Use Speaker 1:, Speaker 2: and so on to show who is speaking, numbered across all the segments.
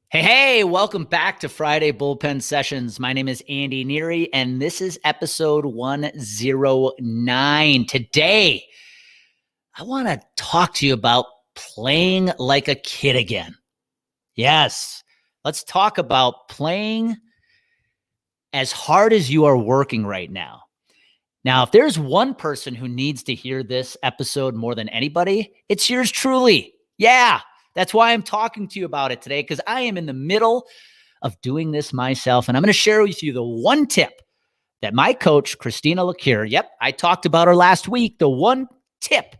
Speaker 1: Hey, welcome back to Friday Bullpen Sessions. My name is Andy Neary, and this is episode 109. Today, I want to talk to you about playing like a kid again. Yes, let's talk about playing as hard as you are working right now. Now, if there's one person who needs to hear this episode more than anybody, it's yours truly. Yeah, that's why I'm talking to you about it today, because I am in the middle of doing this myself. And I'm going to share with you the one tip that my coach, Christina LaCure, I talked about her last week, the one tip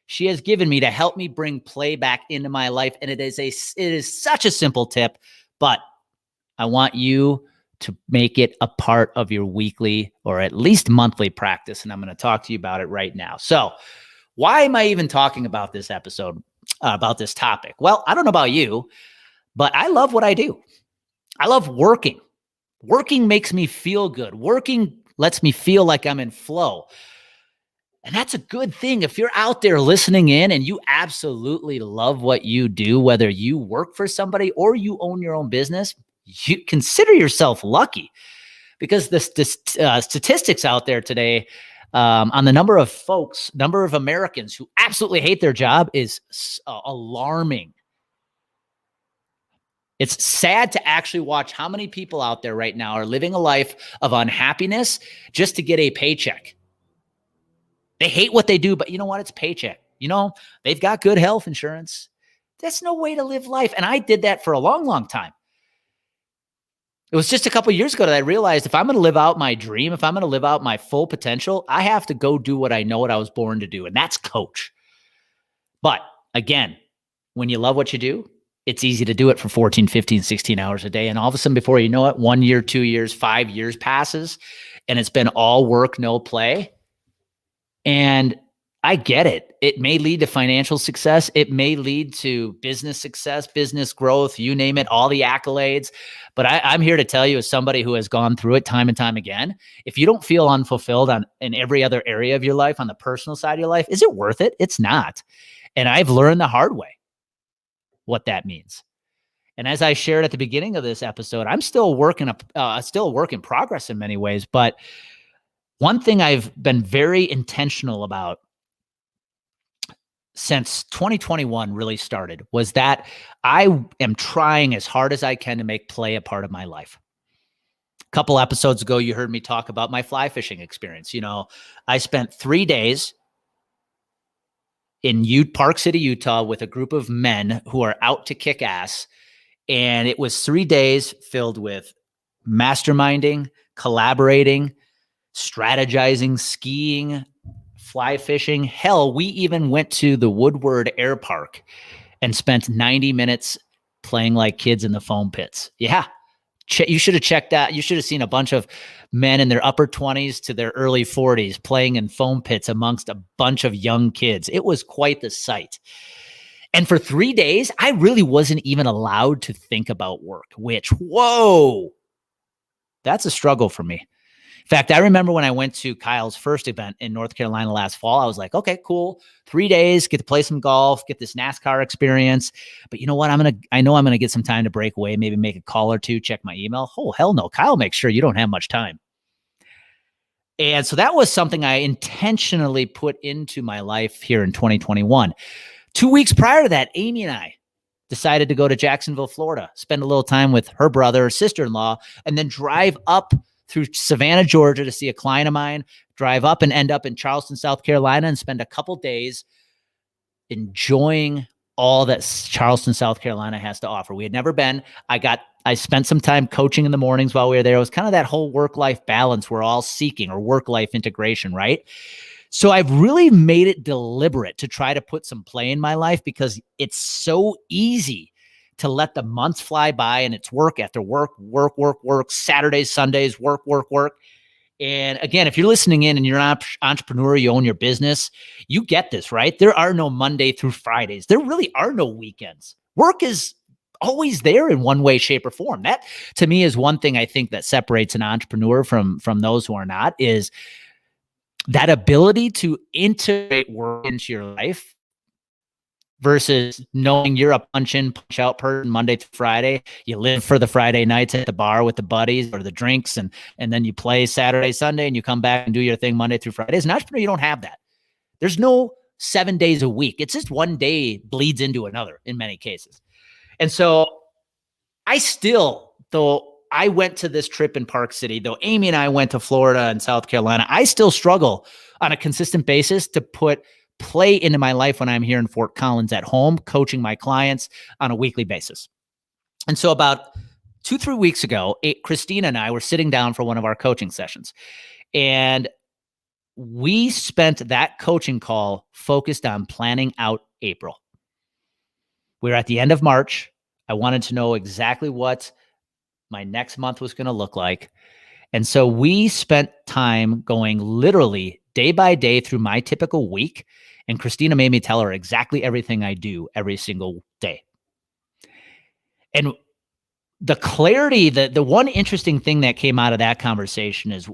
Speaker 1: she has given me to help me bring play back into my life. And it is such a simple tip, but I want you to make it a part of your weekly or at least monthly practice. And I'm going to talk to you about it right now. So why am I even talking about this episode, about this topic? Well, I don't know about you, but I love what I do. I love working. Working makes me feel good. Working lets me feel like I'm in flow. And that's a good thing. If you're out there listening in and you absolutely love what you do, whether you work for somebody or you own your own business, you consider yourself lucky, because the statistics out there today on the number of Americans who absolutely hate their job is alarming. It's sad to actually watch how many people out there right now are living a life of unhappiness just to get a paycheck. They hate what they do, but you know what? It's paycheck. They've got good health insurance. That's no way to live life. And I did that for a long, long time. It was just a couple of years ago that I realized if I'm going to live out my dream, if I'm going to live out my full potential, I have to go do what I know what I was born to do, and that's coach. But again, when you love what you do, it's easy to do it for 14, 15, 16 hours a day. And all of a sudden, before you know it, 1 year, 2 years, 5 years passes, and it's been all work, no play. And I get it. It may lead to financial success. It may lead to business success, business growth, you name it, all the accolades. But I'm here to tell you, as somebody who has gone through it time and time again, if you don't feel unfulfilled in every other area of your life, on the personal side of your life, is it worth it? It's not. And I've learned the hard way what that means. And as I shared at the beginning of this episode, I'm still still a work in progress in many ways. But one thing I've been very intentional about since 2021 really started was that I am trying as hard as I can to make play a part of my life. A couple episodes ago, you heard me talk about my fly fishing experience. I spent 3 days in Park City, Utah, with a group of men who are out to kick ass. And it was 3 days filled with masterminding, collaborating, strategizing, skiing, fly fishing. Hell, we even went to the Woodward Air Park and spent 90 minutes playing like kids in the foam pits. Yeah. You should have checked that. You should have seen a bunch of men in their upper 20s to their early 40s playing in foam pits amongst a bunch of young kids. It was quite the sight. And for 3 days, I really wasn't even allowed to think about work, which, whoa, that's a struggle for me. In fact, I remember when I went to Kyle's first event in North Carolina last fall, I was like, okay, cool. 3 days, get to play some golf, get this NASCAR experience. But you know what? I know I'm going to get some time to break away, maybe make a call or two, check my email. Oh, hell no. Kyle makes sure you don't have much time. And so that was something I intentionally put into my life here in 2021. 2 weeks prior to that, Amy and I decided to go to Jacksonville, Florida, spend a little time with her brother, sister-in-law, and then drive up through Savannah, Georgia to see a client of mine, drive up and end up in Charleston, South Carolina, and spend a couple days enjoying all that Charleston, South Carolina has to offer. We had never been. I spent some time coaching in the mornings while we were there. It was kind of that whole work-life balance we're all seeking, or work-life integration, right? So I've really made it deliberate to try to put some play in my life, because it's so easy to let the months fly by and it's work after work, Saturdays, Sundays, work. And again, if you're listening in and you're an entrepreneur, you own your business, you get this, right? There are no Monday through Fridays. There really are no weekends. Work is always there in one way, shape, or form. That, to me, is one thing I think that separates an entrepreneur from those who are not, is that ability to integrate work into your life versus knowing you're a punch in, punch out person Monday through Friday. You live for the Friday nights at the bar with the buddies or the drinks, and then you play Saturday, Sunday, and you come back and do your thing Monday through Friday. As an entrepreneur, you don't have that. There's no 7 days a week. It's just one day bleeds into another in many cases. And so I still, though I went to this trip in Park City, though Amy and I went to Florida and South Carolina, I still struggle on a consistent basis to put play into my life when I'm here in Fort Collins at home, coaching my clients on a weekly basis. And so about 2-3 weeks ago, Christina and I were sitting down for one of our coaching sessions, and we spent that coaching call focused on planning out April. We were at the end of March. I wanted to know exactly what my next month was going to look like. And so we spent time going literally day by day through my typical week. And Christina made me tell her exactly everything I do every single day. And the clarity, the one interesting thing that came out of that conversation is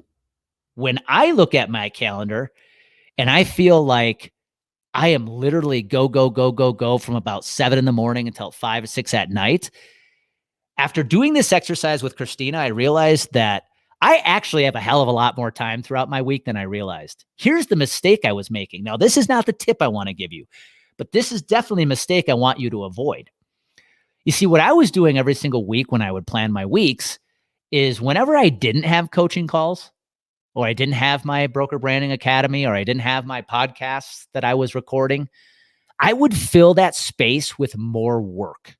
Speaker 1: when I look at my calendar and I feel like I am literally go from about 7 in the morning until 5 or 6 at night. After doing this exercise with Christina, I realized that I actually have a hell of a lot more time throughout my week than I realized. Here's the mistake I was making. Now, this is not the tip I want to give you, but this is definitely a mistake I want you to avoid. You see, what I was doing every single week when I would plan my weeks is whenever I didn't have coaching calls, or I didn't have my Broker Branding Academy, or I didn't have my podcasts that I was recording, I would fill that space with more work.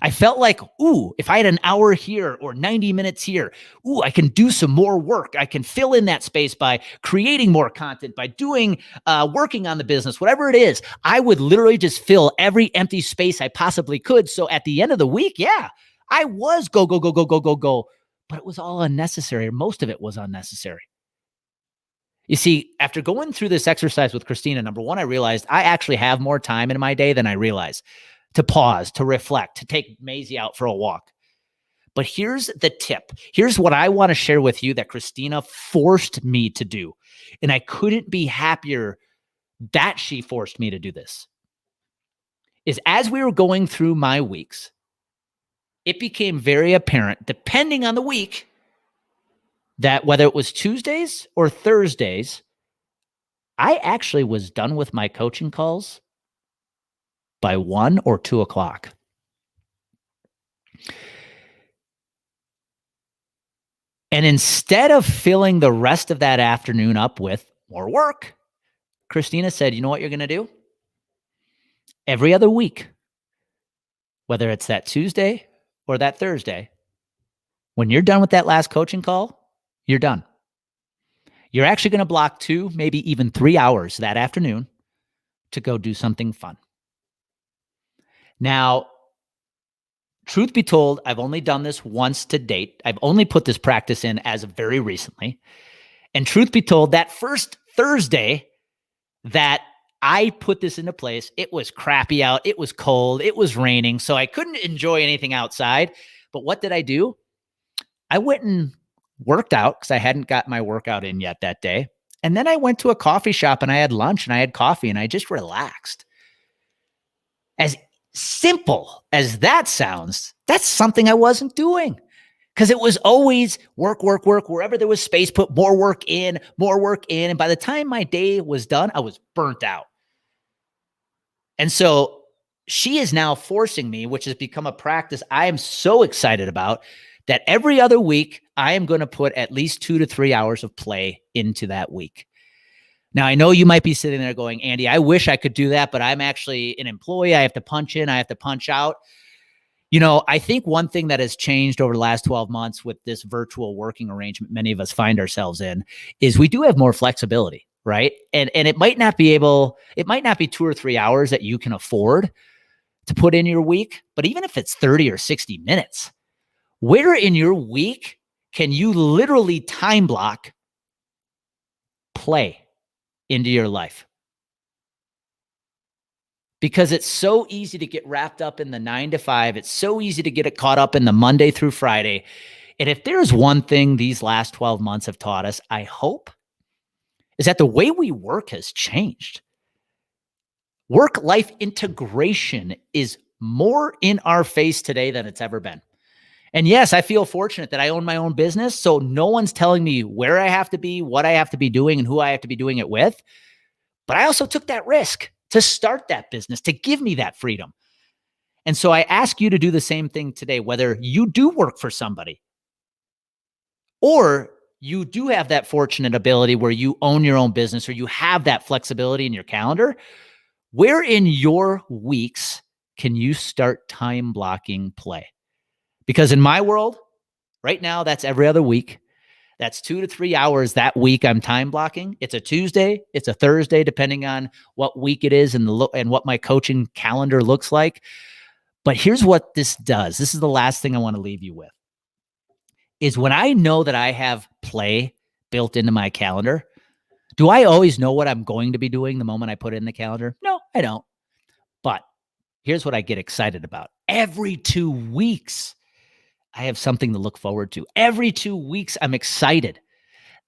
Speaker 1: I felt like, ooh, if I had an hour here or 90 minutes here, ooh, I can do some more work. I can fill in that space by creating more content, by doing, working on the business, whatever it is. I would literally just fill every empty space I possibly could. So at the end of the week, yeah, I was go, but it was all unnecessary, or most of it was unnecessary. You see, after going through this exercise with Christina, number one, I realized I actually have more time in my day than I realize to pause, to reflect, to take Maisie out for a walk. But here's the tip. Here's what I want to share with you that Christina forced me to do. And I couldn't be happier that she forced me to do this. Is as we were going through my weeks, it became very apparent, depending on the week, that whether it was Tuesdays or Thursdays, I actually was done with my coaching calls by 1 or 2 o'clock. And instead of filling the rest of that afternoon up with more work, Christina said, you know what you're going to do? Every other week, whether it's that Tuesday or that Thursday, when you're done with that last coaching call, you're done. You're actually going to block 2, maybe even 3 hours that afternoon to go do something fun. Now, truth be told, I've only done this once to date. I've only put this practice in as of very recently. And truth be told, that first Thursday that I put this into place, it was crappy out. It was cold. It was raining. So I couldn't enjoy anything outside. But what did I do? I went and worked out because I hadn't got my workout in yet that day. And then I went to a coffee shop and I had lunch and I had coffee and I just relaxed. As simple as that sounds, that's something I wasn't doing, because it was always work. Wherever there was space, put more work in. And by the time my day was done, I was burnt out. And so she is now forcing me, which has become a practice I am so excited about, that every other week, I am going to put at least 2 to 3 hours of play into that week. Now, I know you might be sitting there going, Andy, I wish I could do that, but I'm actually an employee. I have to punch in. I have to punch out. You know, I think one thing that has changed over the last 12 months with this virtual working arrangement many of us find ourselves in is we do have more flexibility, right? And it might not be 2 or 3 hours that you can afford to put in your week, but even if it's 30 or 60 minutes, where in your week can you literally time block play into your life? Because it's so easy to get wrapped up in the 9 to 5. It's so easy to get it caught up in the Monday through Friday. And if there's one thing these last 12 months have taught us, I hope, is that the way we work has changed. Work-life integration is more in our face today than it's ever been. And yes, I feel fortunate that I own my own business. So no one's telling me where I have to be, what I have to be doing, and who I have to be doing it with. But I also took that risk to start that business, to give me that freedom. And so I ask you to do the same thing today, whether you do work for somebody or you do have that fortunate ability where you own your own business or you have that flexibility in your calendar. Where in your weeks can you start time blocking play? Because in my world, right now, that's every other week. That's 2 to 3 hours that week I'm time blocking. It's a Tuesday, it's a Thursday, depending on what week it is and what my coaching calendar looks like. But here's what this does. This is the last thing I want to leave you with. Is when I know that I have play built into my calendar, do I always know what I'm going to be doing the moment I put it in the calendar? No, I don't. But here's what I get excited about. Every 2 weeks, I have something to look forward to. Every 2 weeks, I'm excited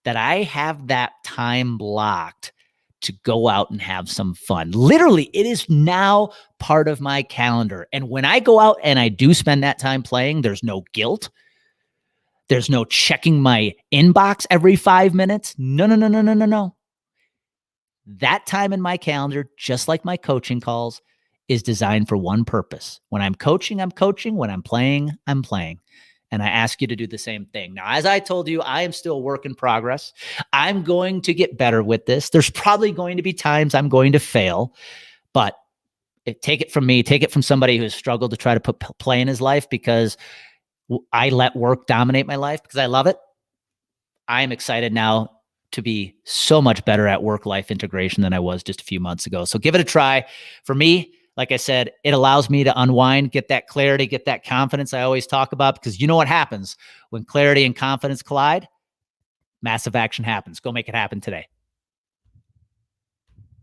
Speaker 1: that I have that time blocked to go out and have some fun. Literally, it is now part of my calendar. And when I go out and I do spend that time playing, there's no guilt. There's no checking my inbox every 5 minutes. No. That time in my calendar, just like my coaching calls, is designed for one purpose. When I'm coaching, I'm coaching. When I'm playing, I'm playing. And I ask you to do the same thing. Now, as I told you, I am still a work in progress. I'm going to get better with this. There's probably going to be times I'm going to fail, but take it from me, take it from somebody who has struggled to try to put play in his life because I let work dominate my life because I love it. I am excited now to be so much better at work-life integration than I was just a few months ago. So give it a try. For me, like I said, it allows me to unwind, get that clarity, get that confidence I always talk about, because you know what happens when clarity and confidence collide? Massive action happens. Go make it happen today.